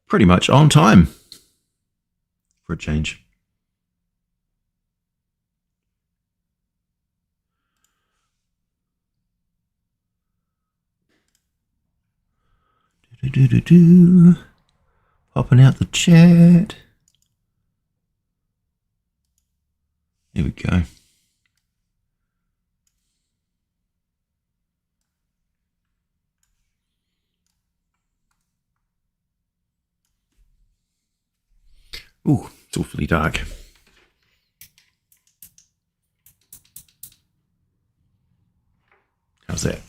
pretty much on time for a change. Popping out the chat. There we go. Ooh, it's awfully dark. How's that?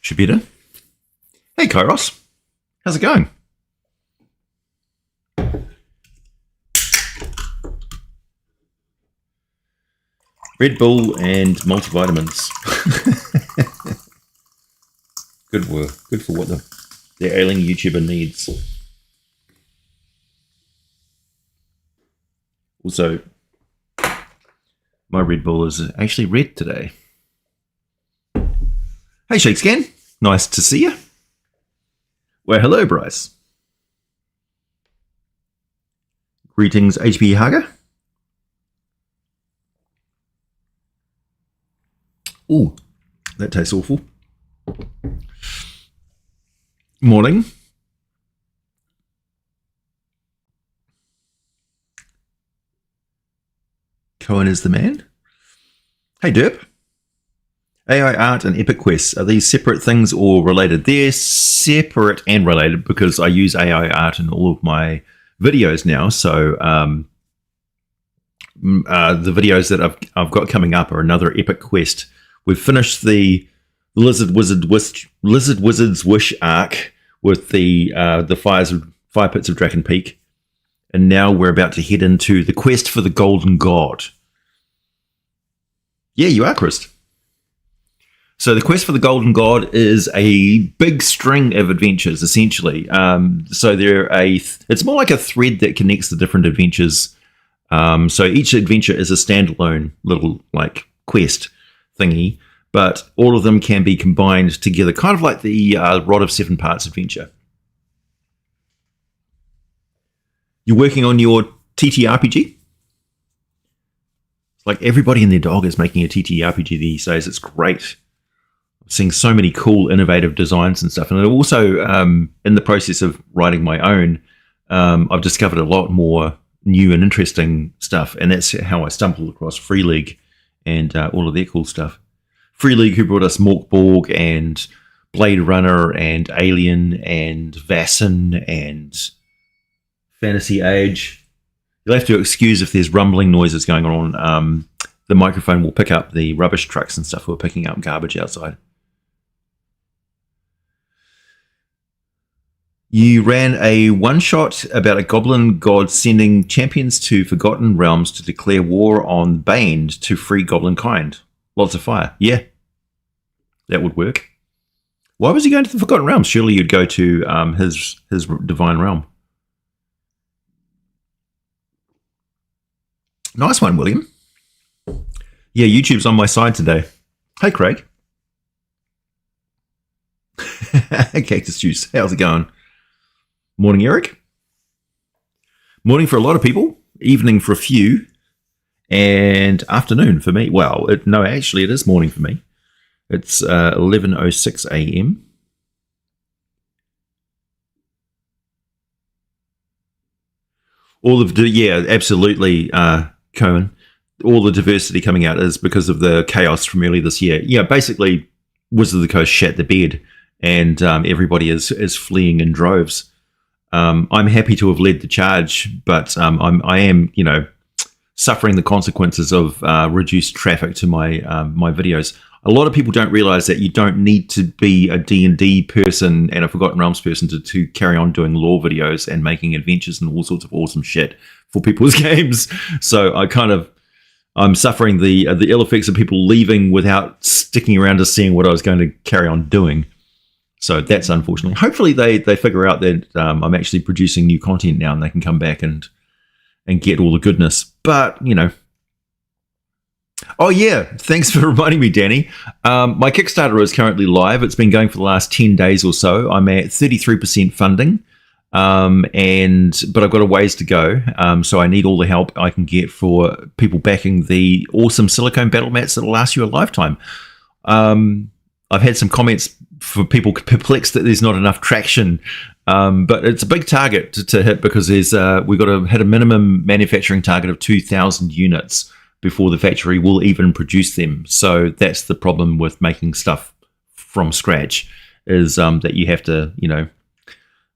Should be better. Hey, Kairos. How's it going? Red Bull and multivitamins. Good work. Good for what the ailing YouTuber needs. Also, my Red Bull is actually red today. Hey, Shakescan. Nice to see you. Well, hello, Bryce. Greetings, HP Haga. Ooh, that tastes awful. Morning. Cohen is the man. Hey, Derp. AI art and Epic Quests, are these separate things or related? They're separate and related because I use AI art in all of my videos now. So the videos that I've got coming up are another Epic Quest. We've finished the Lizard Wizard's Wish arc with the Fire Pits of Draken Peak, and now we're about to head into the quest for the Golden God. Yeah, you are, Chris. So the quest for the Golden God is a big string of adventures, essentially. So it's more like a thread that connects the different adventures. So each adventure is a standalone little like quest thingy, but all of them can be combined together, kind of like the Rod of Seven Parts adventure. You're working on your TTRPG? It's like everybody and their dog is making a TTRPG these days. It's great. Seeing so many cool, innovative designs and stuff. And also, in the process of writing my own, I've discovered a lot more new and interesting stuff. And that's how I stumbled across Free League and all of their cool stuff. Free League, who brought us Morkborg and Blade Runner and Alien and Vassin and Fantasy Age. You'll have to excuse if there's rumbling noises going on. The microphone will pick up the rubbish trucks and stuff who are picking up garbage outside. You ran a one-shot about a goblin god sending champions to Forgotten Realms to declare war on Bane to free goblin kind. Lots of fire. Yeah, that would work. Why was he going to the Forgotten Realms? Surely you'd go to his divine realm. Nice one, William. Yeah, YouTube's on my side today. Hey, Craig. Cactus Juice, how's it going? Morning, Eric. Morning for a lot of people, evening for a few, and afternoon for me. Well, no, actually it is morning for me. It's 11:06 a.m. Yeah, absolutely, Cohen. All the diversity coming out is because of the chaos from early this year. Yeah, basically, Wizard of the Coast shat the bed, and everybody is fleeing in droves. I'm happy to have led the charge, but I am, suffering the consequences of reduced traffic to my my videos. A lot of people don't realize that you don't need to be a D&D person and a Forgotten Realms person to carry on doing lore videos and making adventures and all sorts of awesome shit for people's games. So I'm suffering the ill effects of people leaving without sticking around to seeing what I was going to carry on doing. So that's unfortunate. Hopefully they figure out that I'm actually producing new content now and they can come back and get all the goodness. But, Oh, yeah. Thanks for reminding me, Danny. My Kickstarter is currently live. It's been going for the last 10 days or so. I'm at 33% funding. But I've got a ways to go. So I need all the help I can get for people backing the awesome silicone battle mats that'll last you a lifetime. I've had some comments for people perplexed that there's not enough traction, but it's a big target to hit because we've got to hit a minimum manufacturing target of 2,000 units before the factory will even produce them. So that's the problem with making stuff from scratch, is that you have to,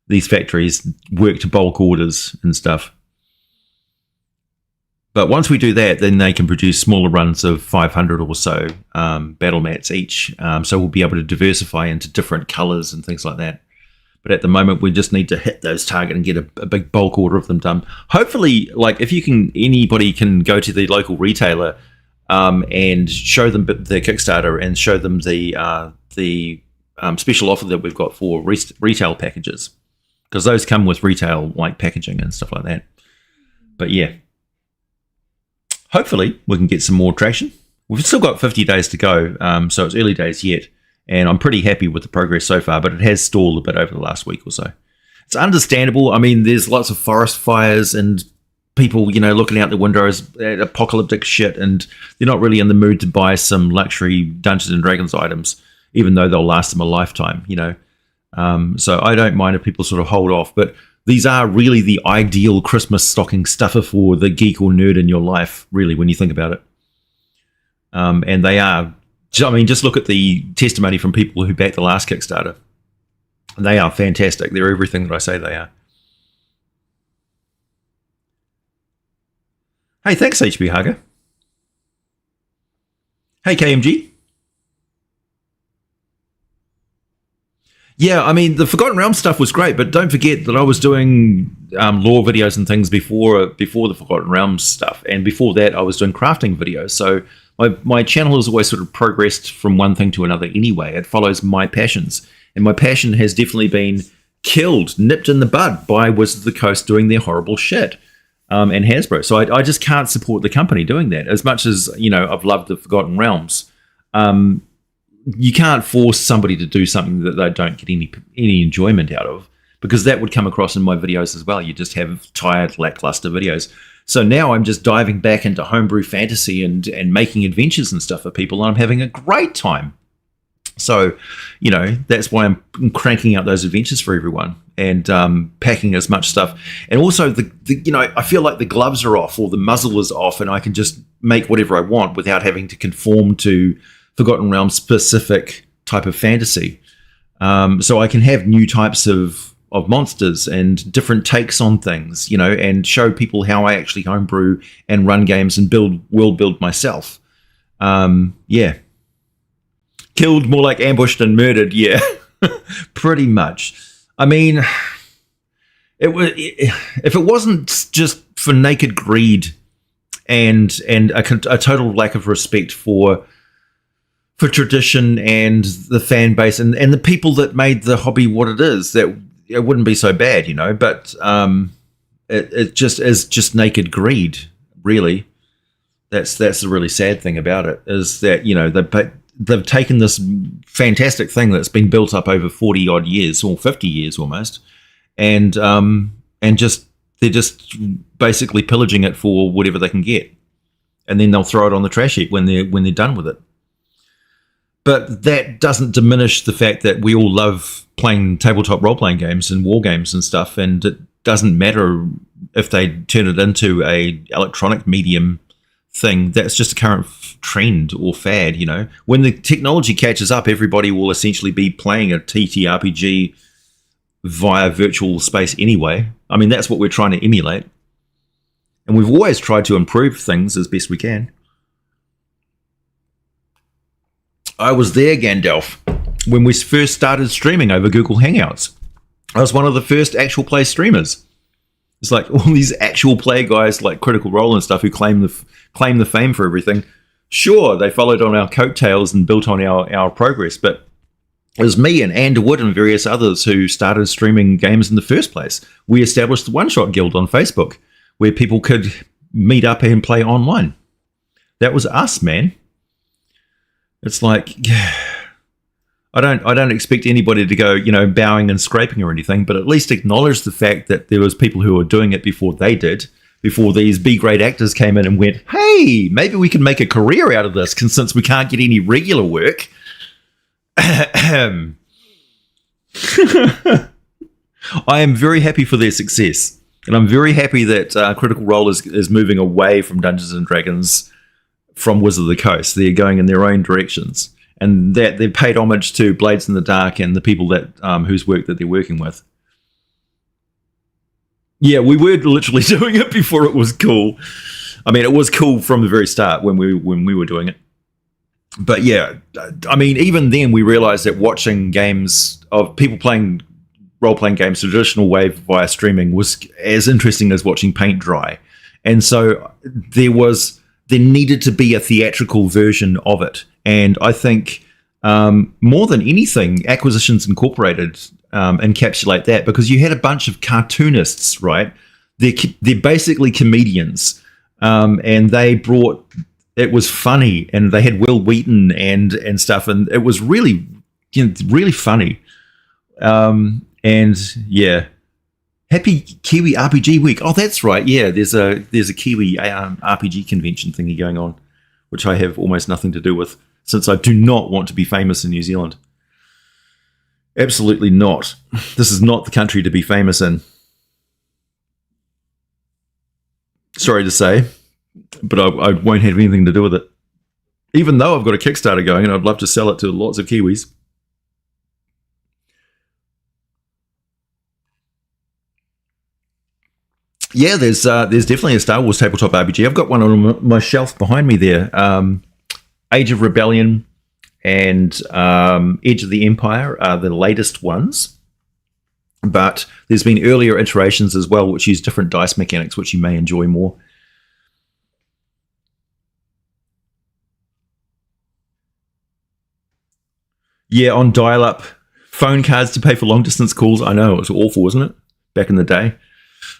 these factories work to bulk orders and stuff. But once we do that, then they can produce smaller runs of 500 or so battle mats each. So we'll be able to diversify into different colors and things like that. But at the moment, we just need to hit those target and get a big bulk order of them done. Hopefully, like if anybody can go to the local retailer and show them the Kickstarter and show them the special offer that we've got for retail packages, because those come with retail like packaging and stuff like that. But yeah. Hopefully, we can get some more traction. We've still got 50 days to go, so it's early days yet, and I'm pretty happy with the progress so far, but it has stalled a bit over the last week or so. It's understandable. I mean, there's lots of forest fires and people, looking out the windows at apocalyptic shit, and they're not really in the mood to buy some luxury Dungeons & Dragons items, even though they'll last them a lifetime, So I don't mind if people sort of hold off, but these are really the ideal Christmas stocking stuffer for the geek or nerd in your life, really, when you think about it. And they are, just look at the testimony from people who backed the last Kickstarter. They are fantastic. They're everything that I say they are. Hey, thanks, HB Hager. Hey, KMG. Yeah, the Forgotten Realms stuff was great, but don't forget that I was doing lore videos and things before the Forgotten Realms stuff, and before that I was doing crafting videos. So my channel has always sort of progressed from one thing to another anyway. It follows my passions, and my passion has definitely been nipped in the bud by Wizards of the Coast doing their horrible shit, and Hasbro. So I just can't support the company doing that. As much as, I've loved the Forgotten Realms, you can't force somebody to do something that they don't get any enjoyment out of, because that would come across in my videos as well. You just have tired, lackluster videos. So now I'm just diving back into homebrew fantasy and making adventures and stuff for people, and I'm having a great time. So, that's why I'm cranking out those adventures for everyone and packing as much stuff. And also, I feel like the gloves are off or the muzzle is off, and I can just make whatever I want without having to conform to Forgotten Realms specific type of fantasy. So I can have new types of monsters and different takes on things, and show people how I actually homebrew and run games and world build myself. Yeah. Killed, more like ambushed and murdered. Yeah, pretty much. If it wasn't just for naked greed and a total lack of respect for tradition and the fan base and the people that made the hobby what it is, that it wouldn't be so bad, but it just is just naked greed, really. That's the really sad thing about it, is that they've taken this fantastic thing that's been built up over 40 odd years, or 50 years almost, and they're just basically pillaging it for whatever they can get, and then they'll throw it on the trash heap when they're done with it. But that doesn't diminish the fact that we all love playing tabletop role-playing games and war games and stuff, and it doesn't matter if they turn it into a electronic medium thing. That's just a current trend or fad, When the technology catches up, everybody will essentially be playing a TTRPG via virtual space anyway. That's what we're trying to emulate. And we've always tried to improve things as best we can. I was there, Gandalf, when we first started streaming over Google Hangouts. I was one of the first actual play streamers. It's like all these actual play guys like Critical Role and stuff who claim the fame for everything. Sure, they followed on our coattails and built on our progress, but it was me and Andy Wood and various others who started streaming games in the first place. We established the One Shot Guild on Facebook, where people could meet up and play online. That was us, man. It's like, I don't expect anybody to go, bowing and scraping or anything, but at least acknowledge the fact that there was people who were doing it before they did, before these B-grade actors came in and went, hey, maybe we can make a career out of this, since we can't get any regular work. I am very happy for their success, and I'm very happy that Critical Role is moving away from Dungeons and Dragons from Wizard of the Coast. They're going in their own directions, and that they've paid homage to Blades in the Dark and the people that whose work that they're working with. Yeah, we were literally doing it before it was cool. I mean, it was cool from the very start when we were doing it. But yeah, I mean, even then we realized that watching games of people playing role-playing games the traditional way via streaming was as interesting as watching paint dry. And so there needed to be a theatrical version of it. And I think more than anything, Acquisitions Incorporated encapsulate that, because you had a bunch of cartoonists, right? They're basically comedians, and they brought, it was funny, and they had Will Wheaton and stuff, and it was really, really funny. And yeah, happy Kiwi RPG Week. Oh, that's right. Yeah, there's a Kiwi RPG convention thingy going on, which I have almost nothing to do with, since I do not want to be famous in New Zealand. Absolutely not. This is not the country to be famous in. Sorry to say, but I won't have anything to do with it. Even though I've got a Kickstarter going and I'd love to sell it to lots of Kiwis. Yeah, there's definitely a Star Wars tabletop RPG. I've got one on my shelf behind me there. Age of Rebellion and Edge of the Empire are the latest ones. But there's been earlier iterations as well, which use different dice mechanics, which you may enjoy more. Yeah, on dial-up, phone cards to pay for long-distance calls. I know, it was awful, wasn't it? Back in the day.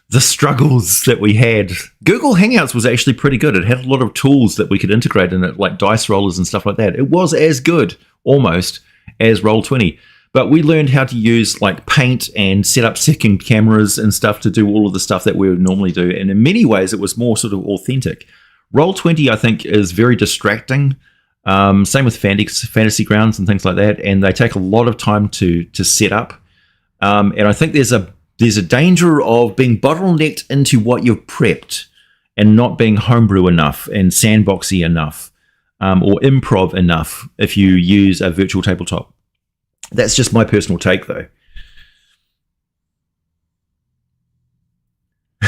The struggles that we had. Google Hangouts was actually pretty good. It had a lot of tools that we could integrate in it, like dice rollers and stuff like that. It was as good, almost, as Roll20. But we learned how to use like Paint and set up second cameras and stuff to do all of the stuff that we would normally do. And in many ways, it was more sort of authentic. Roll20, I think, is very distracting. Same with Fantasy Grounds and things like that. And they take a lot of time to set up. And I think there's a danger of being bottlenecked into what you've prepped and not being homebrew enough and sandboxy enough, or improv enough if you use a virtual tabletop. That's just my personal take, though.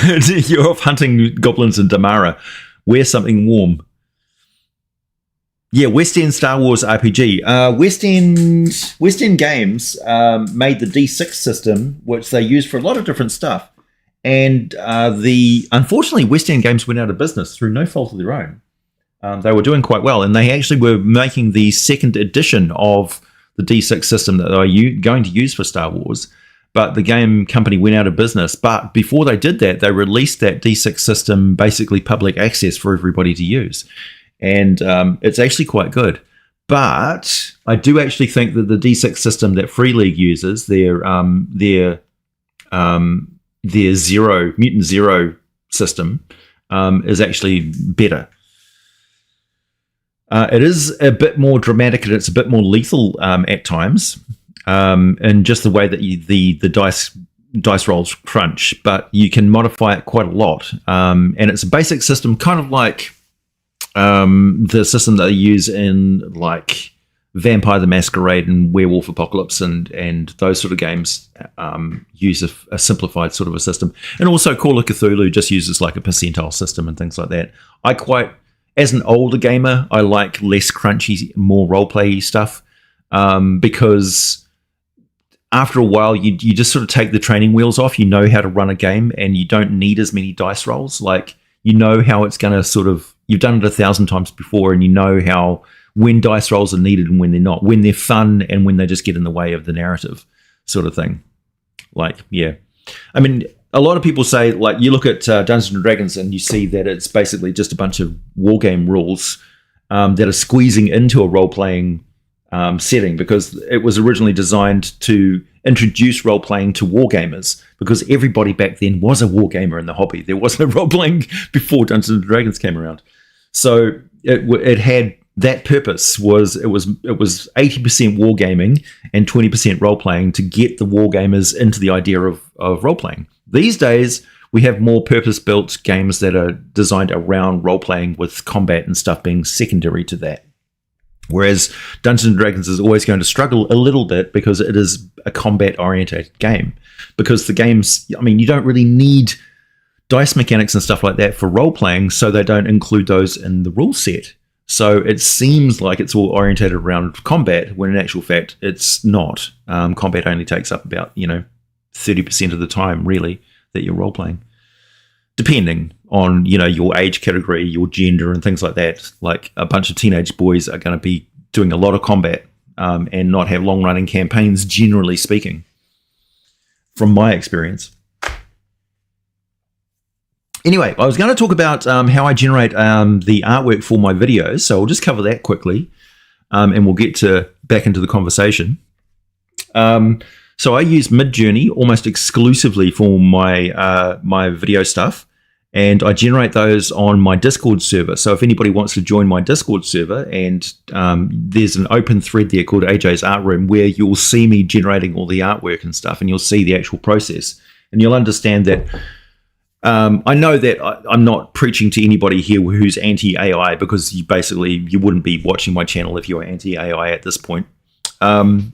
You're off hunting goblins in Damara. Wear something warm. Yeah, West End Star Wars RPG. West End Games made the D6 system, which they use for a lot of different stuff. And unfortunately, West End Games went out of business through no fault of their own. They were doing quite well, and they actually were making the second edition of the D6 system that they were going to use for Star Wars. But the game company went out of business. But before they did that, they released that D6 system basically public access for everybody to use. And it's actually quite good. But I do actually think that the D6 system that Free League uses, their Mutant Zero system, is actually better. It is a bit more dramatic and it's a bit more lethal at times, and just the way that the dice rolls crunch. But you can modify it quite a lot, and it's a basic system, kind of like the system that they use in like Vampire the Masquerade and Werewolf Apocalypse and those sort of games use a simplified sort of a system. And also Call of Cthulhu just uses like a percentile system and things like that. As an older gamer, I like less crunchy, more roleplay stuff, because after a while you just sort of take the training wheels off. You know how to run a game and you don't need as many dice rolls. Like, you know how it's going to sort of, you've done it 1,000 times before, and you know how, when dice rolls are needed and when they're not, when they're fun and when they just get in the way of the narrative sort of thing. Like, yeah. I mean, a lot of people say, like, you look at Dungeons & Dragons and you see that it's basically just a bunch of wargame rules that are squeezing into a role-playing setting, because it was originally designed to introduce role-playing to wargamers, because everybody back then was a wargamer in the hobby. There wasn't a role-playing before Dungeons & Dragons came around. So it had that purpose. It was 80% wargaming and 20% role-playing to get the wargamers into the idea of role-playing. These days, we have more purpose-built games that are designed around role-playing, with combat and stuff being secondary to that. Whereas Dungeons & Dragons is always going to struggle a little bit because it is a combat-oriented game. Because the games, I mean, you don't really need dice mechanics and stuff like that for role-playing, so they don't include those in the rule set. So it seems like it's all orientated around combat, when in actual fact, it's not. Combat only takes up about, 30% of the time, really, that you're role-playing. Depending on, your age category, your gender, and things like that. Like, a bunch of teenage boys are going to be doing a lot of combat and not have long-running campaigns, generally speaking, from my experience. Anyway, I was going to talk about how I generate the artwork for my videos, so I'll just cover that quickly, and we'll get back into the conversation. So I use Midjourney almost exclusively for my video stuff, and I generate those on my Discord server. So if anybody wants to join my Discord server, and there's an open thread there called AJ's Art Room, where you'll see me generating all the artwork and stuff, and you'll see the actual process, and you'll understand that I know that I'm not preaching to anybody here who's anti-AI, because you wouldn't be watching my channel if you were anti-AI at this point. You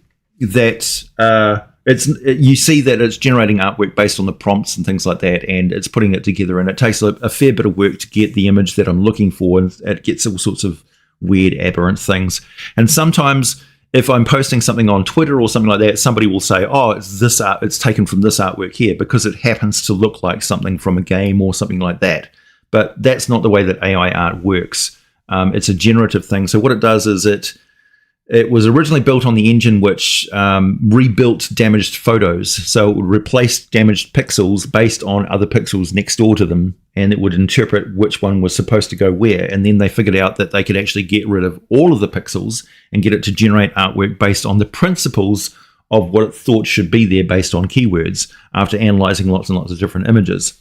see that it's generating artwork based on the prompts and things like that, and it's putting it together, and it takes a fair bit of work to get the image that I'm looking for, and it gets all sorts of weird, aberrant things. And sometimes, if I'm posting something on Twitter or something like that, somebody will say, "Oh, it's taken from this artwork here," because it happens to look like something from a game or something like that. But that's not the way that AI art works. It's a generative thing. So what it does is it was originally built on the engine which rebuilt damaged photos. So it would replace damaged pixels based on other pixels next door to them, and it would interpret which one was supposed to go where. And then they figured out that they could actually get rid of all of the pixels and get it to generate artwork based on the principles of what it thought should be there based on keywords, after analyzing lots and lots of different images.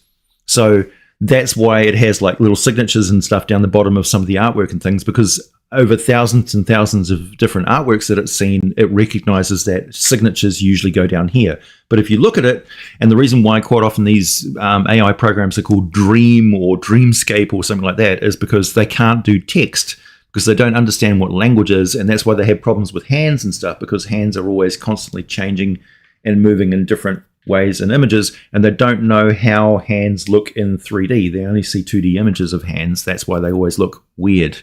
So that's why it has like little signatures and stuff down the bottom of some of the artwork and things, because over thousands and thousands of different artworks that it's seen, it recognizes that signatures usually go down here. But if you look at it, and the reason why quite often these AI programs are called Dream or Dreamscape or something like that, is because they can't do text, because they don't understand what language is, and that's why they have problems with hands and stuff, because hands are always constantly changing and moving in different ways in images, and they don't know how hands look in 3D. They only see 2D images of hands. That's why they always look weird.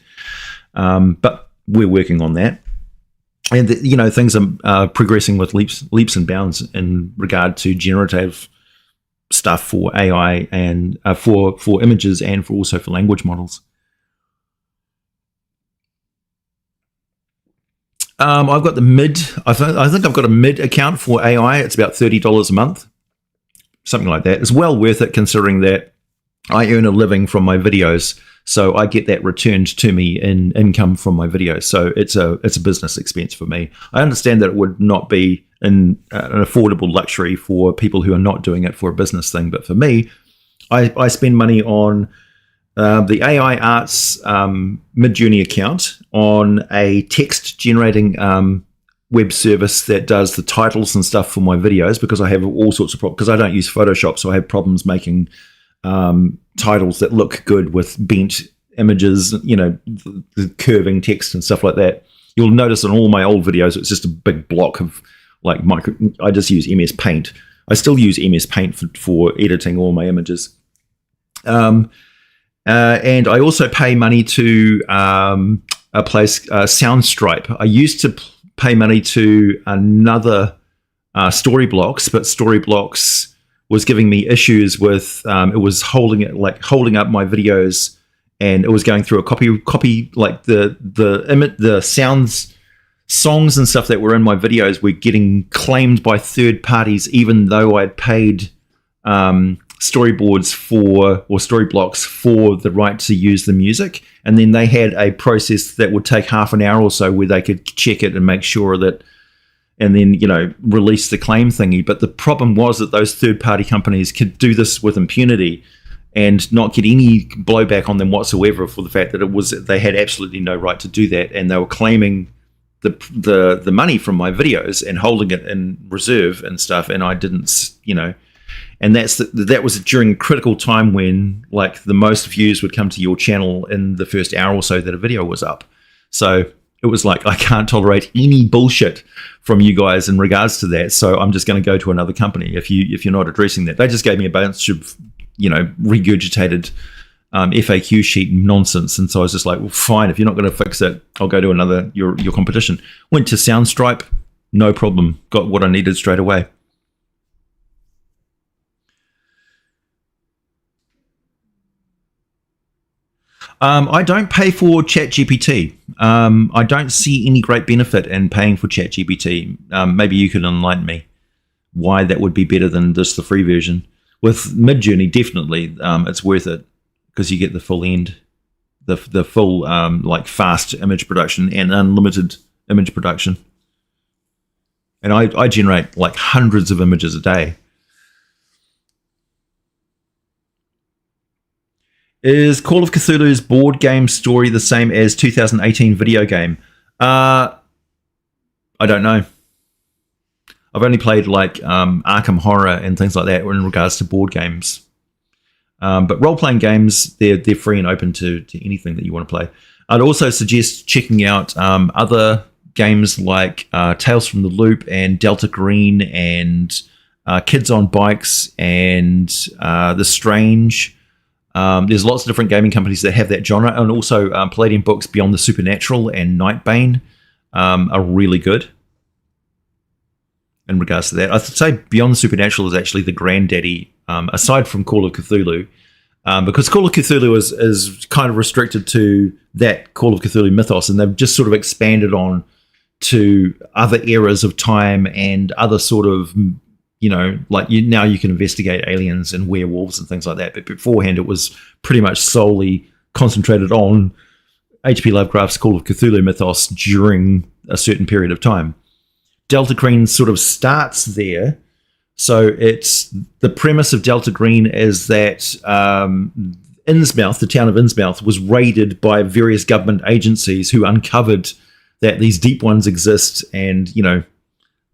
But we're working on that, and things are progressing with leaps and bounds in regard to generative stuff for AI and for images, and also for language models. I've got the mid. I think I've got a mid account for AI. It's about $30 a month, something like that. It's well worth it, considering that I earn a living from my videos. So I get that returned to me in income from my videos. So it's a business expense for me. I understand that it would not be an affordable luxury for people who are not doing it for a business thing. But for me, I spend money on the AI Arts Midjourney account, on a text generating web service that does the titles and stuff for my videos, because I have all sorts of problems, because I don't use Photoshop, so I have problems making titles that look good with bent images, the curving text and stuff like that. You'll notice in all my old videos, it's just a big block of like I just use MS Paint. I still use MS Paint for editing all my images. And I also pay money to a place, Soundstripe. I used to pay money to another Storyblocks, but Storyblocks was giving me issues with it was holding up my videos, and it was going through a copy like the songs and stuff that were in my videos were getting claimed by third parties, even though I'd paid storyboards or story blocks for the right to use the music, and then they had a process that would take half an hour or so where they could check it and make sure that, and then release the claim thingy. But the problem was that those third-party companies could do this with impunity and not get any blowback on them whatsoever for the fact that they had absolutely no right to do that, and they were claiming the money from my videos and holding it in reserve and stuff, and I didn't, and that was during a critical time when like the most views would come to your channel in the first hour or so that a video was up. So it was like, I can't tolerate any bullshit from you guys in regards to that, so I'm just going to go to another company if you're not addressing that. They just gave me a bunch of regurgitated FAQ sheet nonsense, and so I was just like, well, fine, if you're not going to fix it, I'll go to another your competition. Went to Soundstripe, no problem, got what I needed straight away. I don't pay for ChatGPT. I don't see any great benefit in paying for ChatGPT. Maybe you can enlighten me why that would be better than just the free version. With Midjourney, definitely, it's worth it because you get the full end, the full like fast image production and unlimited image production. And I generate like hundreds of images a day. Is Call of Cthulhu's board game story the same as 2018 video game? I don't know. I've only played like Arkham Horror and things like that in regards to board games. But role-playing games, they're free and open to anything that you want to play. I'd also suggest checking out other games like Tales from the Loop and Delta Green and Kids on Bikes and The Strange. There's lots of different gaming companies that have that genre, and also Palladium Books Beyond the Supernatural and Nightbane are really good in regards to that. I'd say Beyond the Supernatural is actually the granddaddy, aside from Call of Cthulhu, because Call of Cthulhu is kind of restricted to that Call of Cthulhu mythos, and they've just sort of expanded on to other eras of time and other sort of, now you can investigate aliens and werewolves and things like that. But beforehand, it was pretty much solely concentrated on H.P. Lovecraft's Call of Cthulhu mythos during a certain period of time. Delta Green sort of starts there. So it's the premise of Delta Green is that Innsmouth, the town of Innsmouth, was raided by various government agencies who uncovered that these deep ones exist, and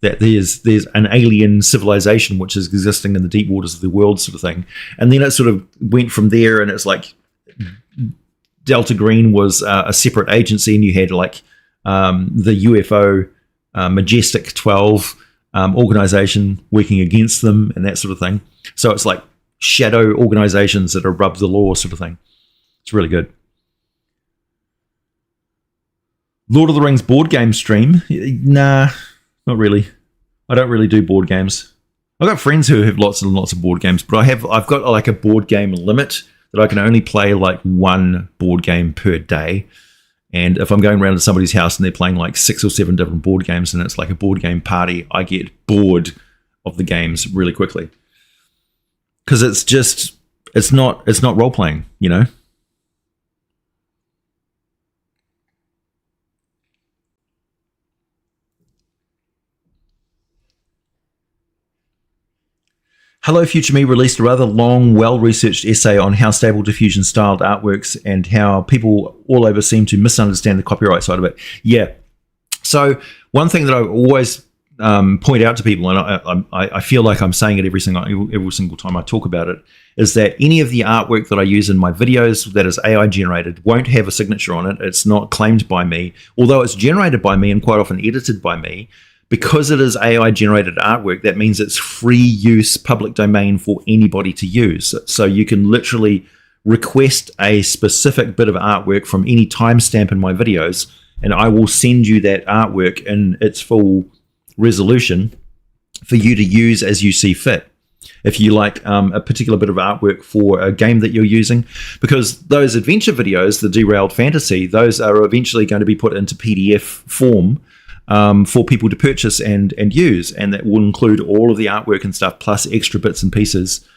that there's an alien civilization which is existing in the deep waters of the world, sort of thing. And then it sort of went from there, and it's like Delta Green was a separate agency, and you had like the UFO Majestic 12 organization working against them and that sort of thing. So it's like shadow organizations that are above the law, sort of thing. It's really good. Lord of the Rings board game stream? Nah, not really. I don't really do board games. I've got friends who have lots and lots of board games, but I've got like a board game limit that I can only play like one board game per day. And if I'm going around to somebody's house and they're playing like 6 or 7 different board games and it's like a board game party, I get bored of the games really quickly. Because it's not role playing, Hello Future Me released a rather long, well-researched essay on how Stable Diffusion styled artworks and how people all over seem to misunderstand the copyright side of it. Yeah. So one thing that I always point out to people, and I feel like I'm saying it every single time I talk about it, is that any of the artwork that I use in my videos that is AI generated won't have a signature on it. It's not claimed by me, although it's generated by me and quite often edited by me. Because it is AI-generated artwork, that means it's free use, public domain for anybody to use. So you can literally request a specific bit of artwork from any timestamp in my videos, and I will send you that artwork in its full resolution for you to use as you see fit. If you like a particular bit of artwork for a game that you're using, because those adventure videos, the Derailed Fantasy, those are eventually going to be put into PDF form for people to purchase and use, and that will include all of the artwork and stuff plus extra bits and pieces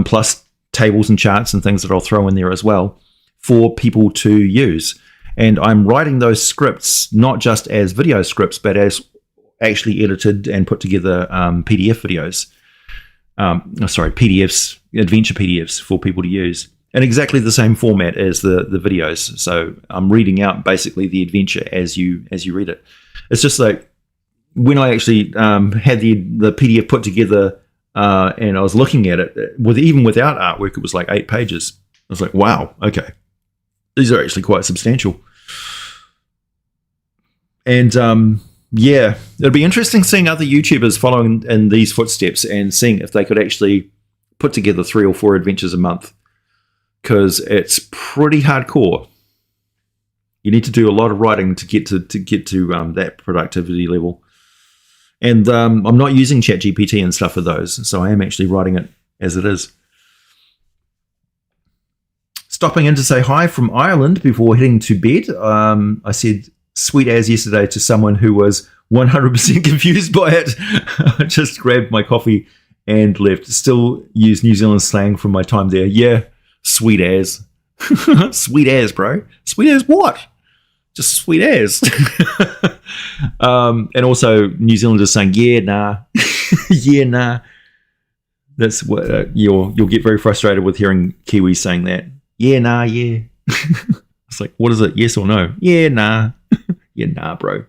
plus tables and charts and things that I'll throw in there as well for people to use. And I'm writing those scripts not just as video scripts, but as actually edited and put together PDF videos. PDFs, adventure PDFs for people to use. In exactly the same format as the videos. So I'm reading out basically the adventure as you read it. It's just like when I actually had the PDF put together and I was looking at it, even without artwork, it was like 8 pages. I was like, wow, okay. These are actually quite substantial. And yeah, it'd be interesting seeing other YouTubers following in these footsteps and seeing if they could actually put together 3 or 4 adventures a month, because it's pretty hardcore. You need to do a lot of writing to get to that productivity level. And I'm not using ChatGPT and stuff for those, so I am actually writing it as it is. Stopping in to say hi from Ireland before heading to bed. I said sweet as yesterday to someone who was 100% confused by it. I just grabbed my coffee and left. Still use New Zealand slang from my time there. Yeah, sweet as. Sweet as, bro. Sweet as what? Just sweet as. And also New Zealanders saying, yeah, nah. Yeah, nah. That's what you'll get very frustrated with hearing Kiwis saying that. Yeah, nah, yeah. It's like, what is it? Yes or no? Yeah, nah. Yeah, nah, bro.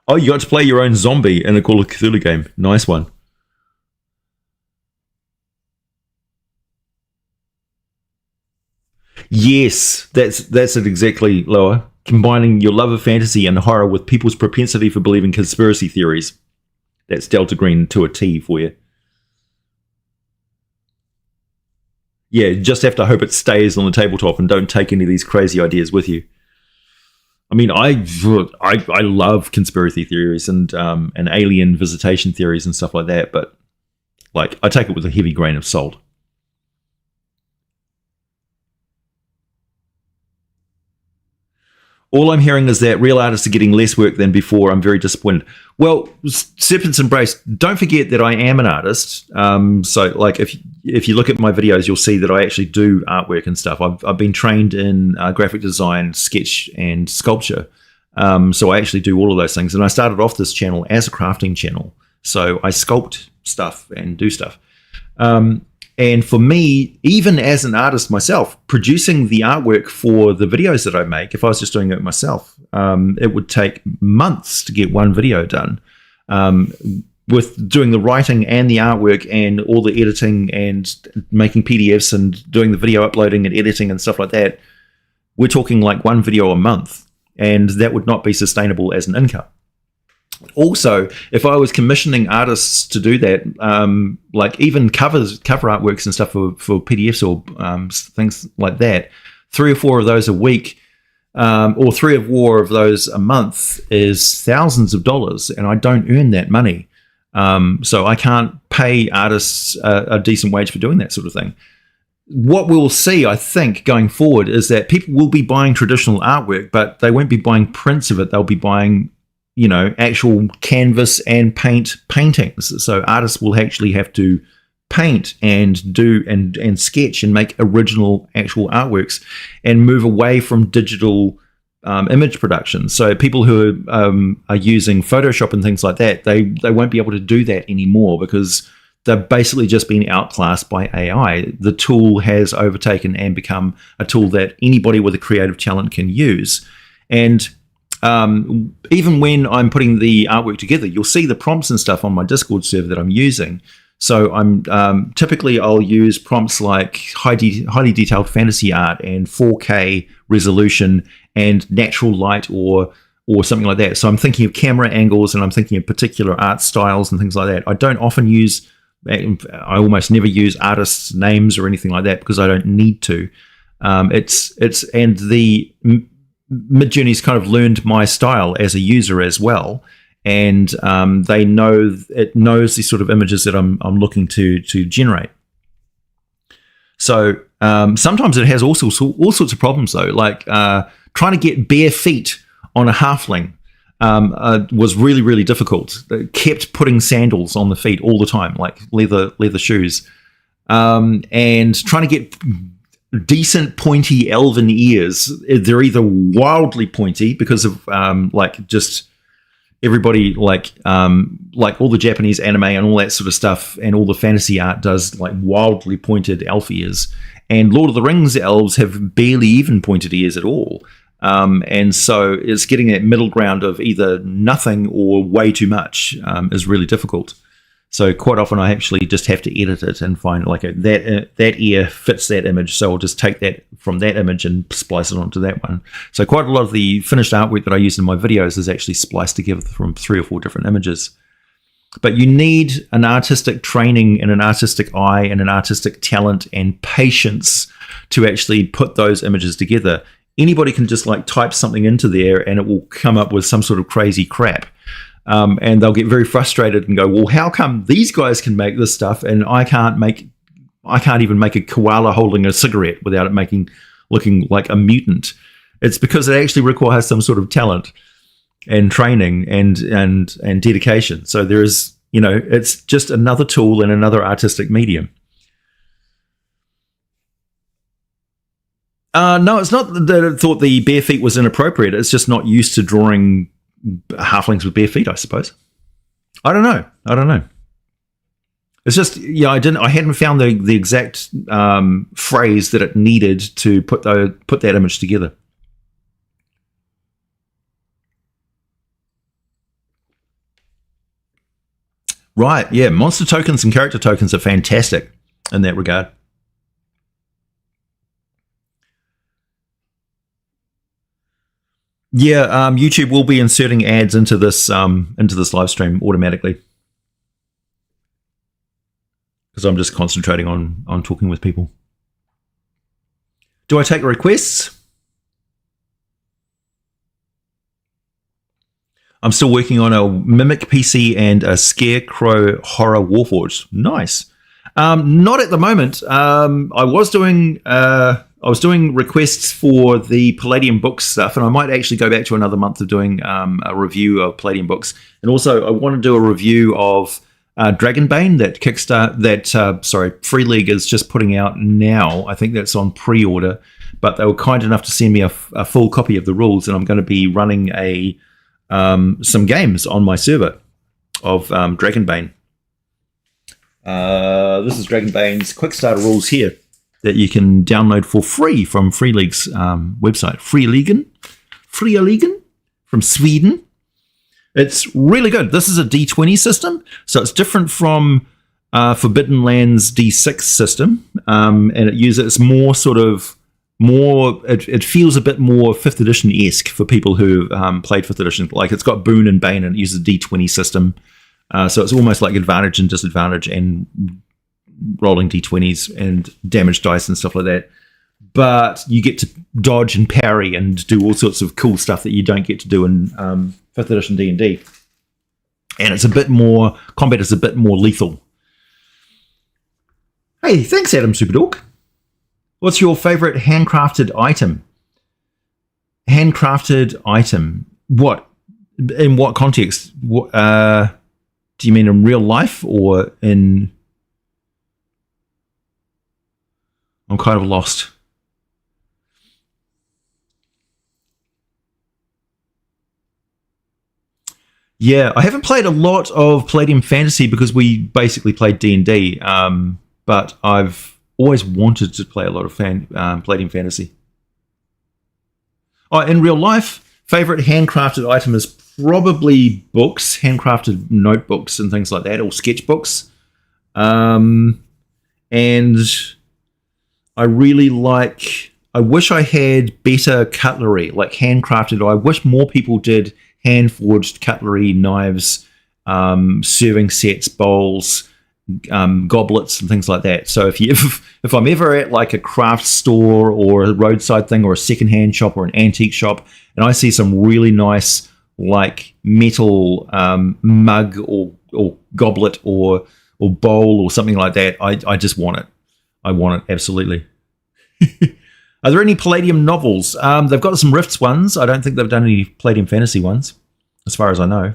Oh, you got to play your own zombie in a Call of Cthulhu game. Nice one. Yes, that's it exactly, Loa. Combining your love of fantasy and horror with people's propensity for believing conspiracy theories. That's Delta Green to a T for you. Yeah, just have to hope it stays on the tabletop and don't take any of these crazy ideas with you. I mean, I love conspiracy theories and alien visitation theories and stuff like that, but like I take it with a heavy grain of salt. All I'm hearing is that real artists are getting less work than before. I'm very disappointed. Well, Serpent's Embrace, don't forget that I am an artist. So, like, if you look at my videos, you'll see that I actually do artwork and stuff. I've been trained in graphic design, sketch, and sculpture. So I actually do all of those things. And I started off this channel as a crafting channel. So I sculpt stuff and do stuff. And for me, even as an artist myself, producing the artwork for the videos that I make, if I was just doing it myself, it would take months to get one video done. With doing the writing and the artwork and all the editing and making PDFs and doing the video uploading and editing and stuff like that, we're talking like one video a month. And that would not be sustainable as an income. Also, if I was commissioning artists to do that, like even cover artworks and stuff for PDFs or things like that, 3 or 4 of those a week, or 3 or 4 of those a month is thousands of dollars, and I don't earn that money. So I can't pay artists a decent wage for doing that sort of thing. What we'll see, I think, going forward is that people will be buying traditional artwork, but they won't be buying prints of it. They'll be buying actual canvas and paintings. So artists will actually have to paint and do and sketch and make original actual artworks and move away from digital image production. So people who are using Photoshop and things like that, they won't be able to do that anymore because they've basically just been outclassed by AI. The tool has overtaken and become a tool that anybody with a creative talent can use. And even when I'm putting the artwork together, you'll see the prompts and stuff on my Discord server that I'm using. So I'm typically I'll use prompts like highly detailed fantasy art and 4K resolution and natural light or something like that. So I'm thinking of camera angles and I'm thinking of particular art styles and things like that. I don't often use, I almost never use artists' names or anything like that because I don't need to. And the Midjourney's kind of learned my style as a user as well, and it knows the sort of images that I'm looking to generate. So sometimes it has all sorts of problems though, like trying to get bare feet on a halfling. was really, really difficult. They kept putting sandals on the feet all the time, like leather shoes, and trying to get decent pointy elven ears. They're either wildly pointy because of just everybody like all the Japanese anime and all that sort of stuff, and all the fantasy art does like wildly pointed elf ears, and Lord of the Rings elves have barely even pointed ears at all. And so it's getting that middle ground of either nothing or way too much is really difficult. So quite often I actually just have to edit it and find like that ear fits that image. So I'll just take that from that image and splice it onto that one. So quite a lot of the finished artwork that I use in my videos is actually spliced together from 3 or 4 different images. But you need an artistic training and an artistic eye and an artistic talent and patience to actually put those images together. Anybody can just like type something into there and it will come up with some sort of crazy crap. And they'll get very frustrated and go, well, how come these guys can make this stuff and I can't even make a koala holding a cigarette without it looking like a mutant? It's because it actually requires some sort of talent and training and dedication. So there is, it's just another tool and another artistic medium. No, it's not that I thought the bare feet was inappropriate. It's just not used to drawing halflings with bare feet, I suppose. I don't know. It's just, I hadn't found the exact phrase that it needed to put that image together. Right, yeah, monster tokens and character tokens are fantastic in that regard. Yeah, YouTube will be inserting ads into this live stream automatically because I'm just concentrating on talking with people. Do I take requests? I'm still working on a Mimic PC and a Scarecrow Horror Warforged. Nice. Not at the moment. I was doing requests for the Palladium Books stuff, and I might actually go back to another month of doing a review of Palladium Books. And also, I want to do a review of Dragonbane that Free League is just putting out now. I think that's on pre-order, but they were kind enough to send me a full copy of the rules, and I'm going to be running some games on my server of Dragonbane. This is Dragonbane's Quickstarter rules here that you can download for free from Free League's website. Free League from Sweden. It's really good. This is a D20 system, so it's different from Forbidden Lands D6 system, and it's more it feels a bit more 5th edition-esque for people who played 5th edition. Like, it's got Boon and Bane, and it uses a D20 system. So it's almost like advantage and disadvantage and rolling D20s and damage dice and stuff like that. But you get to dodge and parry and do all sorts of cool stuff that you don't get to do in 5th edition D&D. And it's a bit more, combat is a bit more lethal. Hey, thanks, Adam Superdog. What's your favorite handcrafted item? Handcrafted item. What? In what context? What, do you mean in real life or in... I'm kind of lost. Yeah, I haven't played a lot of Palladium Fantasy because we basically played D&D, but I've always wanted to play a lot of Palladium Fantasy. Oh, in real life, favorite handcrafted item is probably books, handcrafted notebooks and things like that, or sketchbooks. And I really like... I wish I had better cutlery, like handcrafted. I wish more people did hand-forged cutlery, knives, serving sets, bowls, goblets, and things like that. So if I'm ever at like a craft store or a roadside thing or a secondhand shop or an antique shop, and I see some really nice like metal mug or goblet or bowl or something like that, I just want it. I want it, absolutely. Are there any Palladium novels? They've got some Rifts ones. I don't think they've done any Palladium Fantasy ones. as far as I know.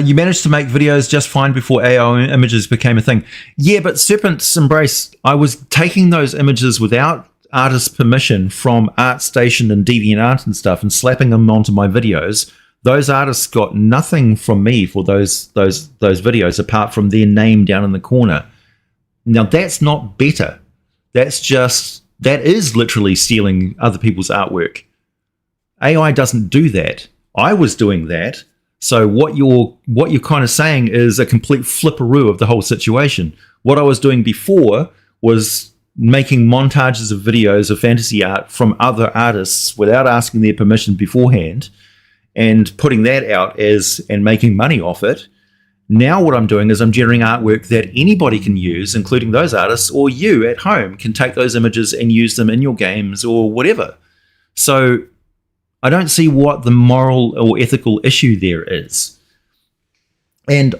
You managed to make videos just fine before AI images became a thing. Yeah, but Serpent's Embrace, I was taking those images without artist permission from ArtStation and DeviantArt and stuff and slapping them onto my videos. Those artists got nothing from me for those videos apart from their name down in the corner. Now that's not better. That is literally stealing other people's artwork. AI doesn't do that. I was doing that. So what you're kind of saying is a complete flipperoo of the whole situation. What I was doing before was making montages of videos of fantasy art from other artists without asking their permission beforehand and putting that out and making money off it. Now what I'm doing is I'm generating artwork that anybody can use, including those artists, or you at home can take those images and use them in your games or whatever. So I don't see what the moral or ethical issue there is. And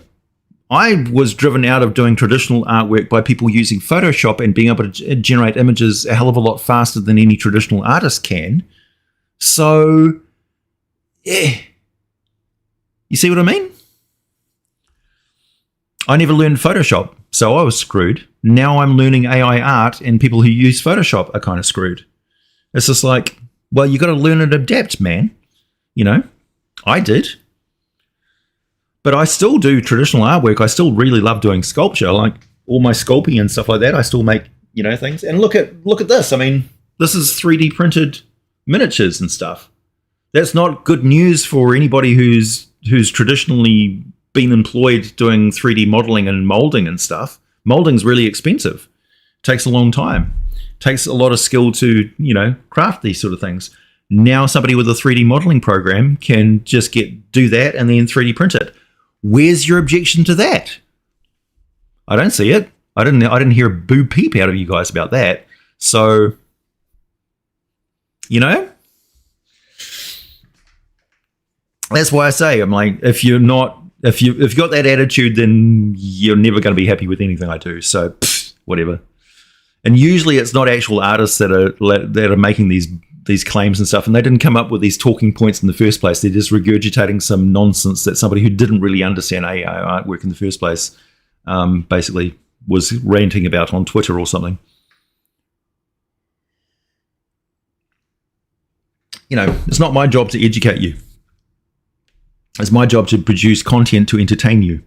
I was driven out of doing traditional artwork by people using Photoshop and being able to generate images a hell of a lot faster than any traditional artist can. So, yeah. You see what I mean? I never learned Photoshop, so I was screwed. Now I'm learning AI art, and people who use Photoshop are kind of screwed. It's just like, well, you got to learn and adapt, man. You know, I did. But I still do traditional artwork. I still really love doing sculpture, like all my sculpting and stuff like that. I still make, things. And look at this. I mean, this is 3D printed miniatures and stuff. That's not good news for anybody who's traditionally been employed doing 3D modeling and molding and stuff. Molding's really expensive. It takes a long time. Takes a lot of skill to, craft these sort of things. Now somebody with a 3D modeling program can just do that and then 3D print it. Where's your objection to that? I don't see it. I didn't hear a boo peep out of you guys about that. So, that's why I say, I'm like, if you've got that attitude, then you're never going to be happy with anything I do. So, whatever. And usually it's not actual artists that are making these claims and stuff, and they didn't come up with these talking points in the first place. They're just regurgitating some nonsense that somebody who didn't really understand AI artwork in the first place basically was ranting about on Twitter or something. It's not my job to educate you. It's my job to produce content to entertain you.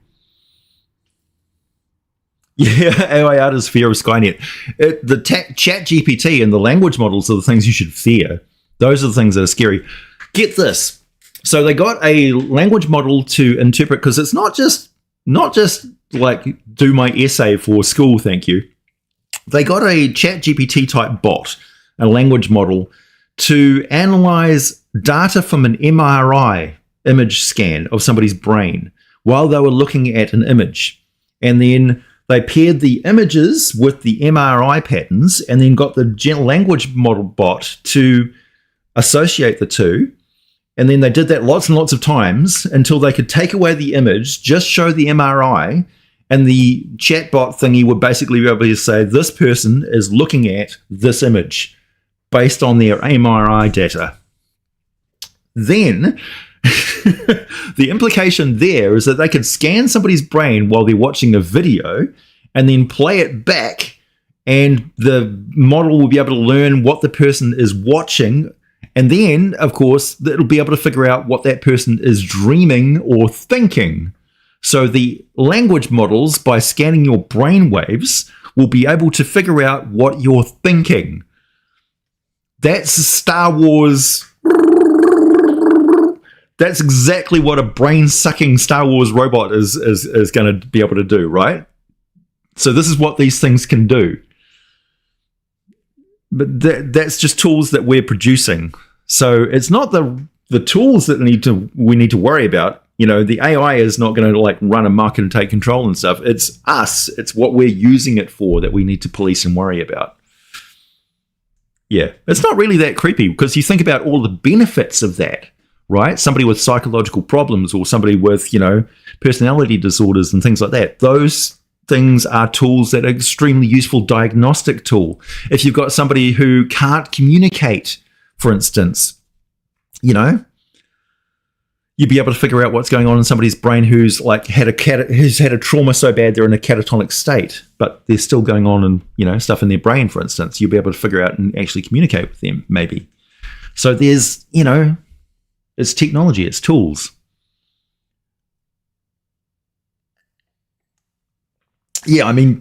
Yeah, AI art is fear of Skynet. The chat GPT and the language models are the things you should fear. Those are the things that are scary. Get this. So they got a language model to interpret, because it's not just like do my essay for school, thank you. They got a chat GPT type bot, a language model, to analyze data from an MRI image scan of somebody's brain while they were looking at an image. And then they paired the images with the MRI patterns and then got the language model bot to associate the two. And then they did that lots and lots of times until they could take away the image, just show the MRI, and the chatbot thingy would basically be able to say, this person is looking at this image based on their MRI data. Then the implication there is that they could scan somebody's brain while they're watching a video and then play it back, and the model will be able to learn what the person is watching, and then, of course, it'll be able to figure out what that person is dreaming or thinking. So the language models, by scanning your brain waves, will be able to figure out what you're thinking. That's Star Wars. That's exactly what a brain-sucking Star Wars robot is going to be able to do, right? So this is what these things can do. But that's just tools that we're producing. So it's not the tools that we need to worry about. The AI is not going to run amok and take control and stuff. It's us. It's what we're using it for that we need to police and worry about. Yeah, it's not really that creepy, because you think about all the benefits of that. right? Somebody with psychological problems or somebody with, personality disorders and things like that. Those things are tools that are extremely useful diagnostic tool. If you've got somebody who can't communicate, for instance, you'd be able to figure out what's going on in somebody's brain who's like who's had a trauma so bad they're in a catatonic state, but there's still going on and stuff in their brain, for instance. You'll be able to figure out and actually communicate with them, maybe. So there's, it's technology, it's tools. Yeah, I mean,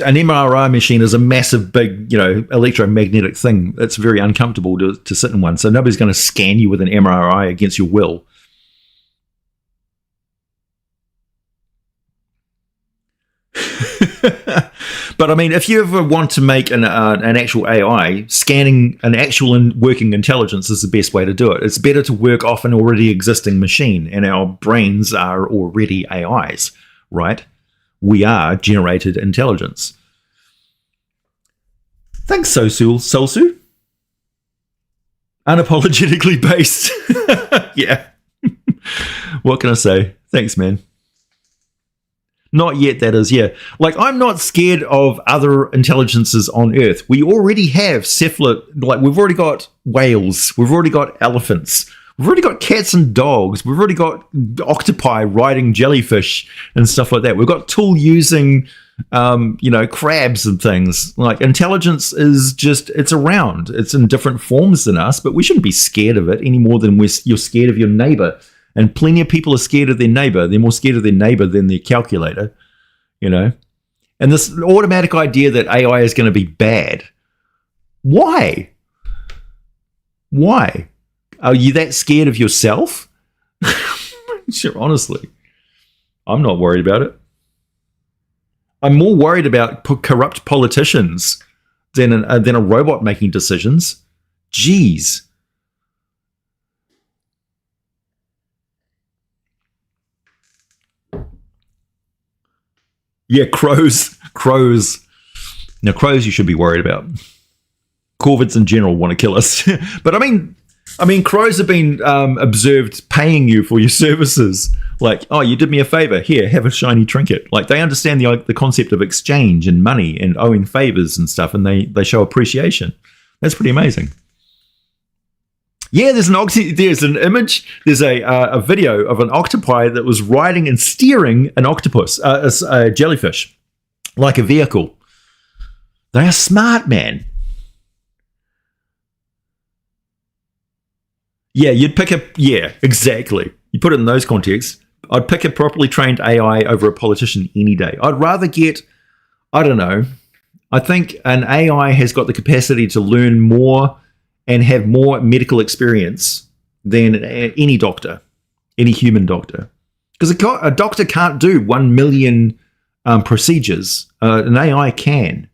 an MRI machine is a massive, big, electromagnetic thing. It's very uncomfortable to sit in one. So nobody's going to scan you with an MRI against your will. But I mean, if you ever want to make an actual AI, scanning an actual working intelligence is the best way to do it. It's better to work off an already existing machine, and our brains are already AIs, right? We are generated intelligence. Thanks, Solsu. Unapologetically based. Yeah. What can I say? Thanks, man. Not yet, that is, yeah. Like, I'm not scared of other intelligences on Earth. We already have we've already got whales. We've already got elephants. We've already got cats and dogs. We've already got octopi riding jellyfish and stuff like that. We've got tool using, crabs and things. Like, intelligence is just, it's around. It's in different forms than us, but we shouldn't be scared of it any more than you're scared of your neighbor. And plenty of people are scared of their neighbor. They're more scared of their neighbor than their calculator, And this automatic idea that AI is going to be bad. Why? Why? Are you that scared of yourself? Sure, honestly. I'm not worried about it. I'm more worried about corrupt politicians than a robot making decisions. Jeez. Yeah, crows. Now, crows you should be worried about. Corvids in general want to kill us. But I mean, crows have been observed paying you for your services. Like, oh, you did me a favor. Here, have a shiny trinket. Like, they understand the concept of exchange and money and owing favors and stuff, and they show appreciation. That's pretty amazing. Yeah, there's an image. There's a video of an octopi that was riding and steering an octopus, a jellyfish, like a vehicle. They are smart, man. Yeah, yeah, exactly. You put it in those contexts. I'd pick a properly trained AI over a politician any day. I'd rather get, I don't know, I think an AI has got the capacity to learn more and have more medical experience than any doctor, any human doctor. Because a doctor can't do 1 million procedures. An AI can,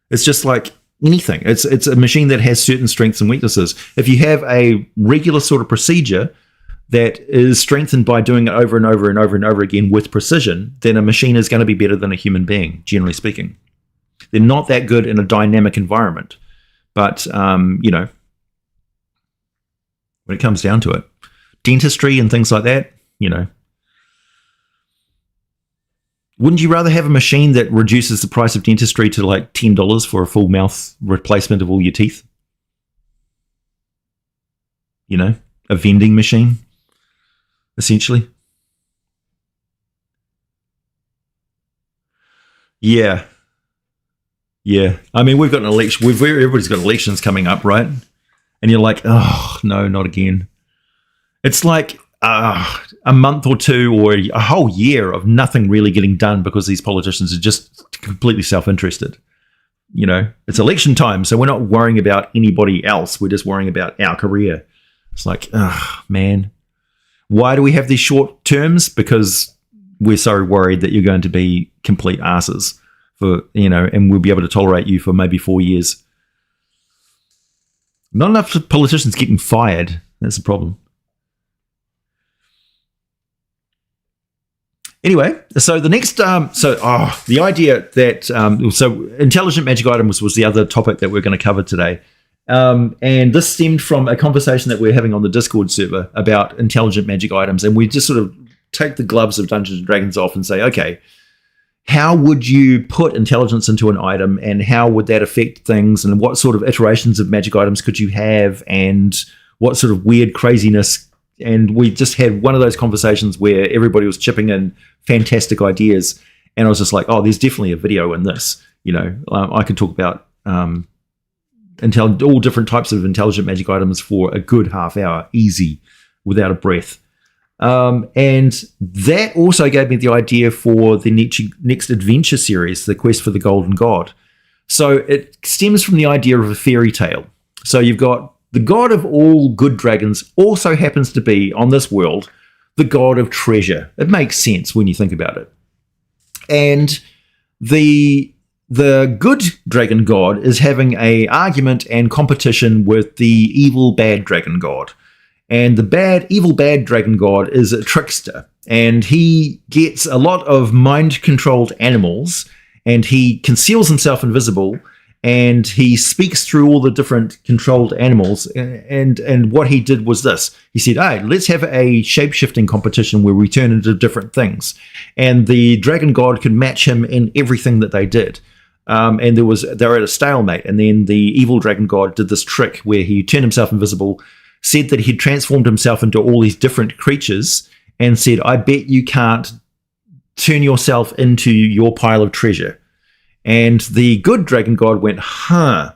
It's just like anything. It's a machine that has certain strengths and weaknesses. If you have a regular sort of procedure that is strengthened by doing it over and over and over and over again with precision, then a machine is going to be better than a human being, generally speaking. They're not that good in a dynamic environment. But, when it comes down to it, dentistry and things like that, Wouldn't you rather have a machine that reduces the price of dentistry to like $10 for a full mouth replacement of all your teeth? A vending machine, essentially. Yeah. I mean, we've got an election. Everybody's got elections coming up, right? And you're like, oh, no, not again. It's like a month or two or a whole year of nothing really getting done because these politicians are just completely self-interested. It's election time, so we're not worrying about anybody else. We're just worrying about our career. It's like, oh, man. Why do we have these short terms? Because we're so worried that you're going to be complete asses for, and we'll be able to tolerate you for maybe 4 years. Not enough politicians getting fired. That's the problem. Anyway, so the next, the idea that, so intelligent magic items was the other topic that we're going to cover today. And this stemmed from a conversation that we're having on the Discord server about intelligent magic items. And we just sort of take the gloves of Dungeons & Dragons off and say, okay, how would you put intelligence into an item, and how would that affect things, and what sort of iterations of magic items could you have, and what sort of weird craziness. And we just had one of those conversations where everybody was chipping in fantastic ideas, and I was just like, oh, there's definitely a video in this. I could talk about all different types of intelligent magic items for a good half hour, easy, without a breath. And that also gave me the idea for the next adventure series, The Quest for the Golden God. So it stems from the idea of a fairy tale. So you've got the god of all good dragons also happens to be, on this world, the god of treasure. It makes sense when you think about it. And the good dragon god is having an argument and competition with the evil bad dragon god. And the evil bad dragon god is a trickster, and he gets a lot of mind-controlled animals, and he conceals himself invisible, and he speaks through all the different controlled animals. And what he did was this. He said, hey, let's have a shape-shifting competition where we turn into different things. And the dragon god could match him in everything that they did. And they were at a stalemate, and then the evil dragon god did this trick where he turned himself invisible, said that he'd transformed himself into all these different creatures, and said, I bet you can't turn yourself into your pile of treasure. And the good dragon god went, yeah,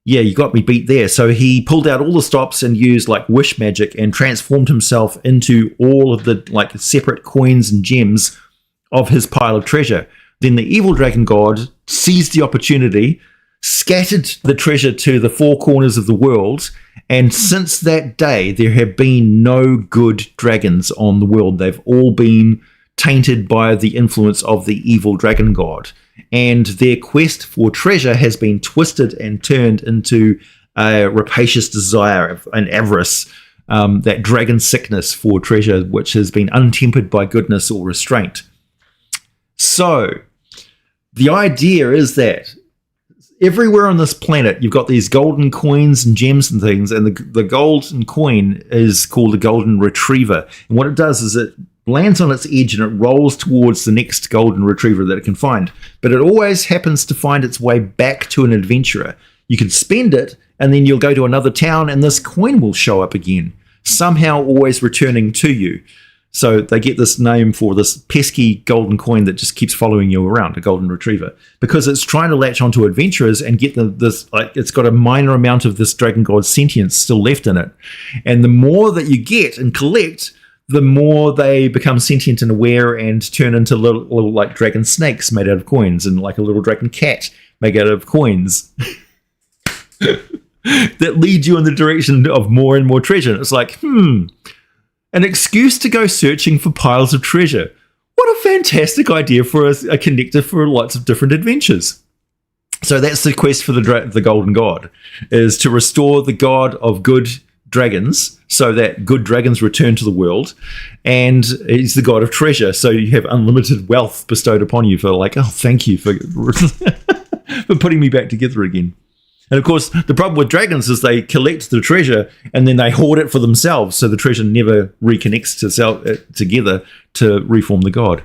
you got me beat there. So he pulled out all the stops and used like wish magic and transformed himself into all of the like separate coins and gems of his pile of treasure. Then the evil dragon god seized the opportunity, scattered the treasure to the four corners of the world, and since that day there have been no good dragons on the world. They've all been tainted by the influence of the evil dragon god, and their quest for treasure has been twisted and turned into a rapacious desire and avarice, that dragon sickness for treasure, which has been untempered by goodness or restraint. So the idea is that everywhere on this planet, you've got these golden coins and gems and things, and the golden coin is called a golden retriever. And what it does is it lands on its edge and it rolls towards the next golden retriever that it can find. But it always happens to find its way back to an adventurer. You can spend it, and then you'll go to another town, and this coin will show up again, somehow always returning to you. So they get this name for this pesky golden coin that just keeps following you around, a golden retriever, because it's trying to latch onto adventurers and get it's got a minor amount of this dragon god's sentience still left in it. And the more that you get and collect, the more they become sentient and aware and turn into little like dragon snakes made out of coins, and like a little dragon cat made out of coins that lead you in the direction of more and more treasure. And it's like, an excuse to go searching for piles of treasure. What a fantastic idea for a connector for lots of different adventures. So that's the quest for the Golden God, is to restore the god of good dragons so that good dragons return to the world. And he's the god of treasure, so you have unlimited wealth bestowed upon you for like, oh, thank you for for putting me back together again. And of course, the problem with dragons is they collect the treasure and then they hoard it for themselves, so the treasure never reconnects together to reform the god.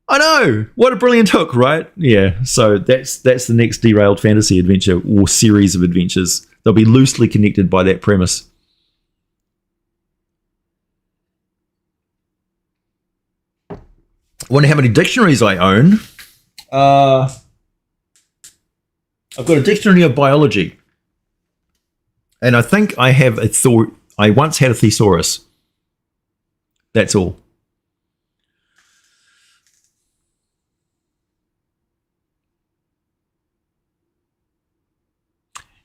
I know! What a brilliant hook, right? Yeah, so that's the next Derailed Fantasy Adventure, or series of adventures. They'll be loosely connected by that premise. I wonder how many dictionaries I own. I've got a dictionary of biology, and I think I have I once had a thesaurus. That's all.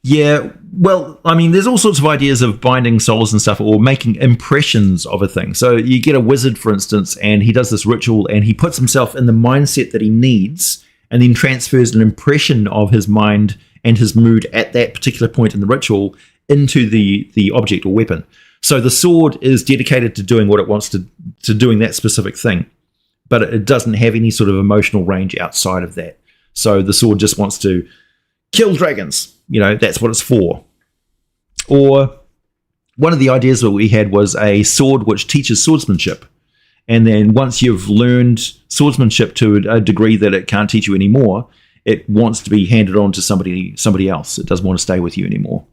Yeah, well, I mean, there's all sorts of ideas of binding souls and stuff, or making impressions of a thing. So you get a wizard, for instance, and he does this ritual, and he puts himself in the mindset that he needs, and then transfers an impression of his mind and his mood at that particular point in the ritual into the object or weapon. So the sword is dedicated to doing what it wants to doing that specific thing, but it doesn't have any sort of emotional range outside of that. So the sword just wants to kill dragons, that's what it's for. Or one of the ideas that we had was a sword which teaches swordsmanship. And then once you've learned swordsmanship to a degree that it can't teach you anymore, it wants to be handed on to somebody else. It doesn't want to stay with you anymore.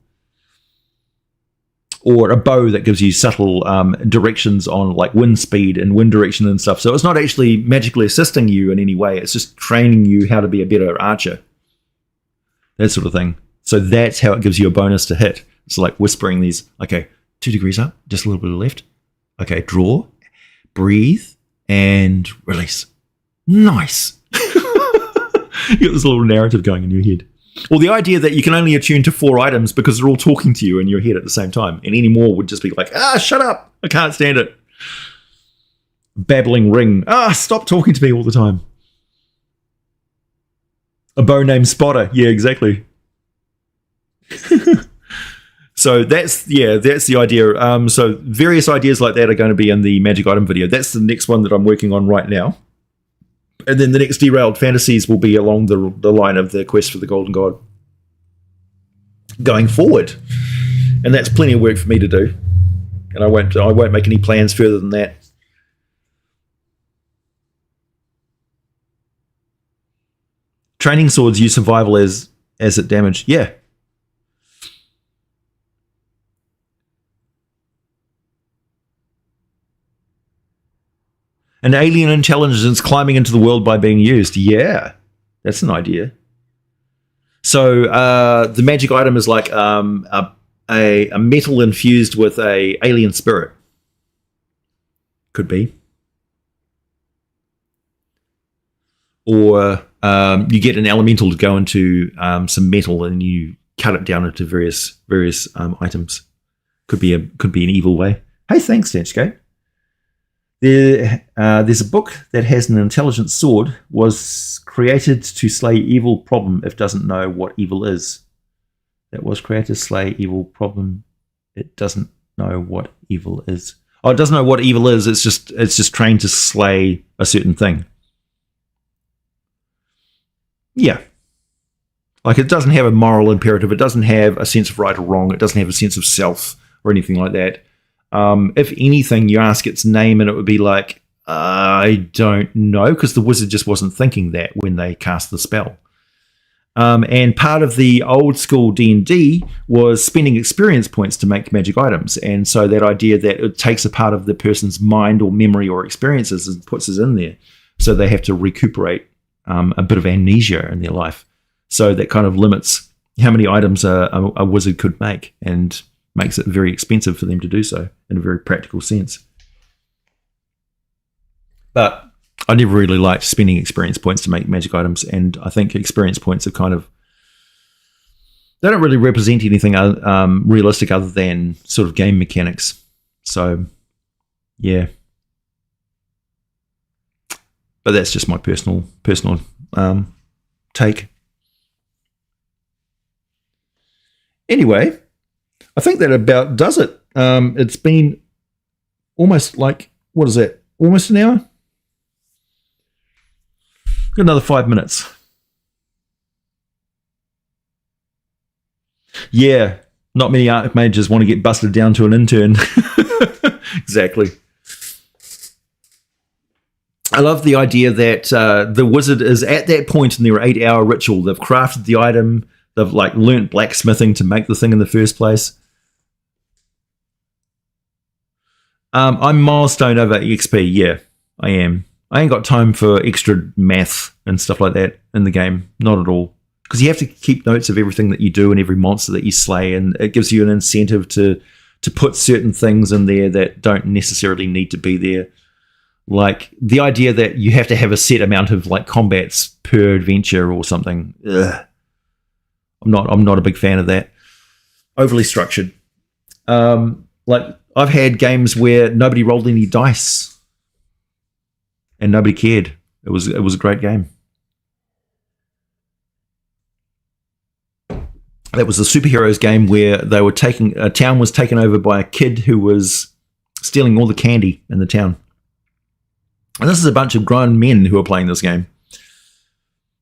Or a bow that gives you subtle directions on like wind speed and wind direction and stuff. So it's not actually magically assisting you in any way. It's just training you how to be a better archer. That sort of thing. So that's how it gives you a bonus to hit. It's like whispering these, okay, 2 degrees up, just a little bit left. Okay, draw, breathe, and release. Nice. You got this little narrative going in your head. Or the idea that you can only attune to 4 items because they're all talking to you in your head at the same time. And any more would just be like, shut up. I can't stand it. Babbling ring. Stop talking to me all the time. A bow named Spotter. Yeah, exactly. So that's the idea. So various ideas like that are going to be in the magic item video. That's the next one that I'm working on right now. And then the next Derailed Fantasies will be along the line of the quest for the Golden God going forward. And that's plenty of work for me to do. And I won't make any plans further than that. Training swords use survival as it damaged. Yeah. An alien intelligence climbing into the world by being used. Yeah, that's an idea. So the magic item is like a metal infused with a alien spirit. Could be. Or you get an elemental to go into some metal and you cut it down into various items. Could be an evil way. Hey, thanks, Stanchgate. There's a book that has an intelligent sword was created to slay evil problem if doesn't know what evil is. That was created to slay evil problem. It doesn't know what evil is. Oh, it doesn't know what evil is. It's just trained to slay a certain thing. Yeah. Like it doesn't have a moral imperative. It doesn't have a sense of right or wrong. It doesn't have a sense of self or anything like that. If anything, you ask its name and it would be like, I don't know, because the wizard just wasn't thinking that when they cast the spell. And part of the old school D&D was spending experience points to make magic items. And so that idea that it takes a part of the person's mind or memory or experiences and puts it in there. So they have to recuperate a bit of amnesia in their life. So that kind of limits how many items a wizard could make and makes it very expensive for them to do so in a very practical sense. But I never really liked spending experience points to make magic items, and I think experience points are kind of, they don't really represent anything realistic other than sort of game mechanics. So, yeah. But that's just my personal take. Anyway, I think that about does it. It's been almost like, what is that? Almost an hour? Got another 5 minutes. Yeah, not many archmages want to get busted down to an intern. Exactly. I love the idea that the wizard is at that point in their 8-hour ritual. They've crafted the item. They've like learnt blacksmithing to make the thing in the first place. I'm milestone over XP. Yeah, I am. I ain't got time for extra math and stuff like that in the game. Not at all. Because you have to keep notes of everything that you do and every monster that you slay, and it gives you an incentive to put certain things in there that don't necessarily need to be there. Like the idea that you have to have a set amount of like combats per adventure or something. Ugh. I'm not a big fan of that. Overly structured. Like I've had games where nobody rolled any dice. And nobody cared. It was a great game. That was a superheroes game where they were a town was taken over by a kid who was stealing all the candy in the town. And this is a bunch of grown men who are playing this game.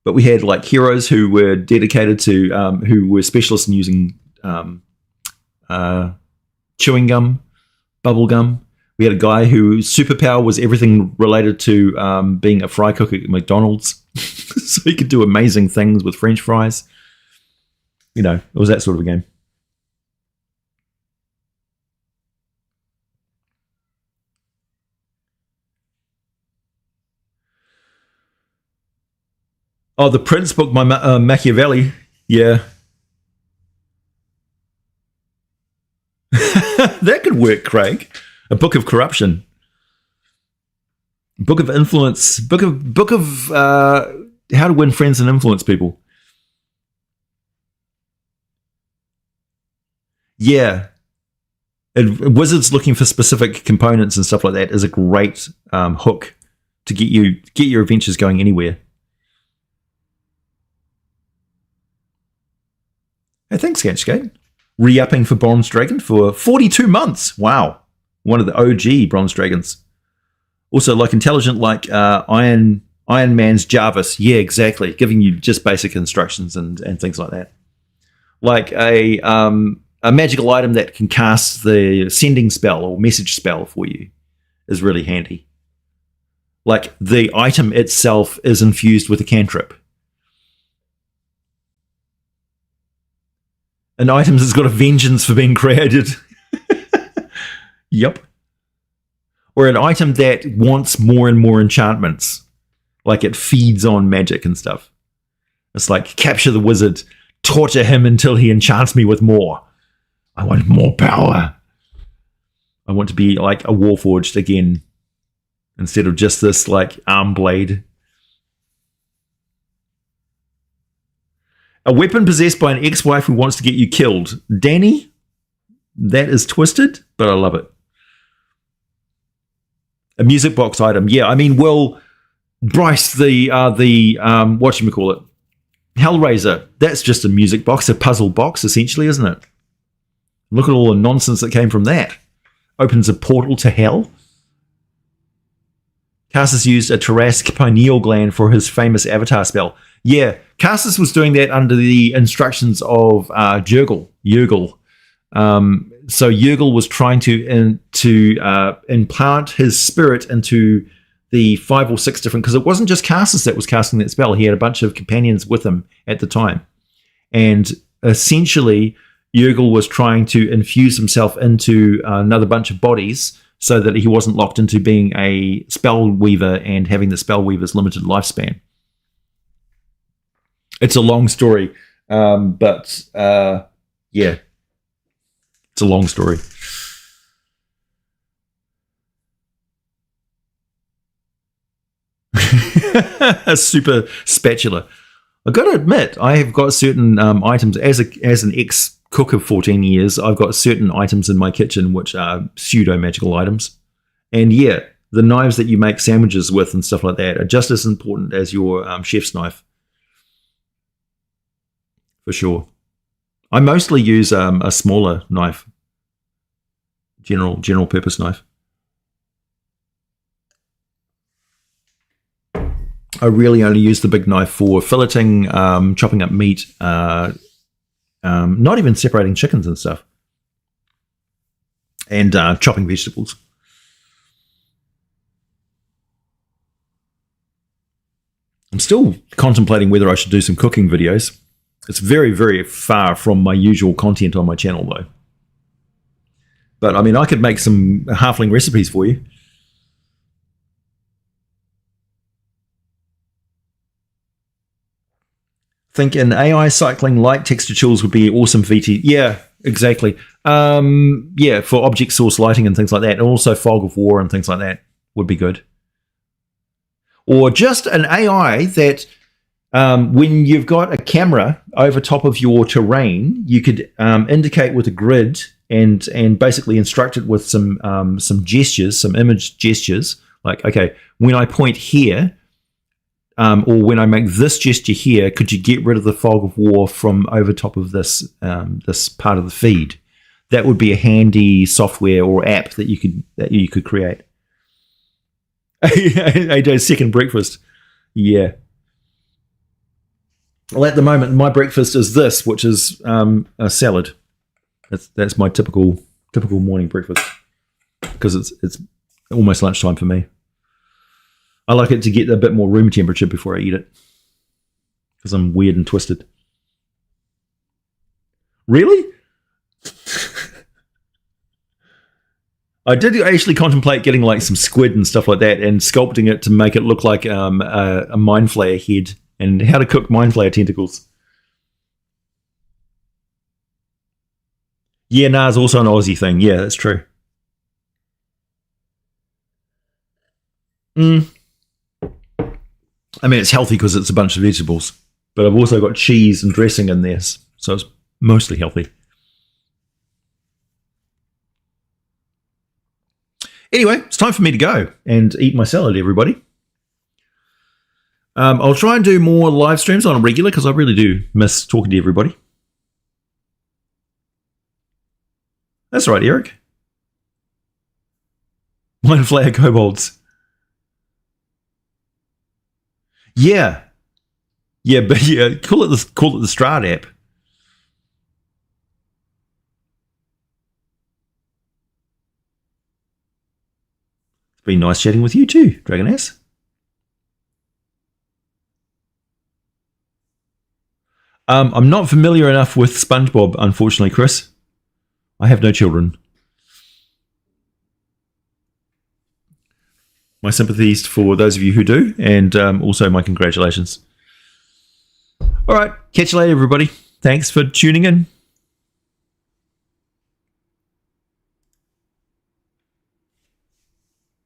But we had like heroes who were dedicated to, who were specialists in using chewing gum, bubble gum. We had a guy whose superpower was everything related to being a fry cook at McDonald's. So he could do amazing things with French fries. You know, it was that sort of a game. Oh, the Prince book by Machiavelli. Yeah. That could work, Craig. A book of corruption. Book of influence. Book of how to win friends and influence people. Yeah. And Wizards looking for specific components and stuff like that is a great hook to get your adventures going anywhere. Hey, thanks, Sketchgate. Re-upping for Bronze Dragon for 42 months. Wow. One of the OG Bronze Dragons. Also, like intelligent, like Iron Man's Jarvis. Yeah, exactly. Giving you just basic instructions and things like that. Like a magical item that can cast the sending spell or message spell for you is really handy. Like the item itself is infused with a cantrip. An item has got a vengeance for being created. Yep. Or an item that wants more and more enchantments. Like it feeds on magic and stuff. It's like, capture the wizard, torture him until he enchants me with more. I want more power. I want to be like a Warforged again. Instead of just this like arm blade. A weapon possessed by an ex-wife who wants to get you killed. Danny, that is twisted, but I love it. A music box item. Yeah, I mean, well, Bryce, the whatchamacallit, Hellraiser, that's just a music box, a puzzle box, essentially, isn't it? Look at all the nonsense that came from that. Opens a portal to hell. Cassis used a Tarrasque pineal gland for his famous avatar spell. Yeah, Cassis was doing that under the instructions of Jurgil. So Jurgil was trying to implant his spirit into the 5 or 6 different, because it wasn't just Cassis that was casting that spell. He had a bunch of companions with him at the time. And essentially, Jurgil was trying to infuse himself into another bunch of bodies so that he wasn't locked into being a spell weaver and having the spell weaver's limited lifespan. It's a long story, but yeah, it's a long story. A super spatula. I've got to admit, I have got certain items as an ex-cook of 14 years. I've got certain items in my kitchen which are pseudo-magical items. And yeah, the knives that you make sandwiches with and stuff like that are just as important as your chef's knife. For sure. I mostly use a smaller knife. General purpose knife. I really only use the big knife for filleting, chopping up meat, not even separating chickens and stuff. And chopping vegetables. I'm still contemplating whether I should do some cooking videos. It's very, very far from my usual content on my channel, though. But, I mean, I could make some halfling recipes for you. Think an AI cycling light texture tools would be awesome VT. Yeah, exactly. Yeah, for object source lighting and things like that. And also fog of war and things like that would be good. Or just an AI that... when you've got a camera over top of your terrain, you could indicate with a grid and basically instruct it with some gestures, some image gestures. Like, okay, when I point here, or when I make this gesture here, could you get rid of the fog of war from over top of this this part of the feed? That would be a handy software or app that you could create. AJ's second breakfast. Yeah. Well, at the moment, my breakfast is this, which is a salad. That's my typical morning breakfast, because it's almost lunchtime for me. I like it to get a bit more room temperature before I eat it, because I'm weird and twisted. Really? I did actually contemplate getting like some squid and stuff like that and sculpting it to make it look like a mind flayer head, and how to cook mind flayer tentacles. Yeah, nah, it's also an Aussie thing. Yeah, that's true. I mean, it's healthy because it's a bunch of vegetables, but I've also got cheese and dressing in there, so it's mostly healthy. Anyway, it's time for me to go and eat my salad, everybody. I'll try and do more live streams on a regular, because I really do miss talking to everybody. That's right, Eric. Mind Flayer kobolds. Yeah. Yeah, but yeah, call it the Strahd app. It's been nice chatting with you too, Dragonass. I'm not familiar enough with SpongeBob, unfortunately, Chris. I have no children. My sympathies for those of you who do, and also my congratulations. All right, catch you later, everybody. Thanks for tuning in.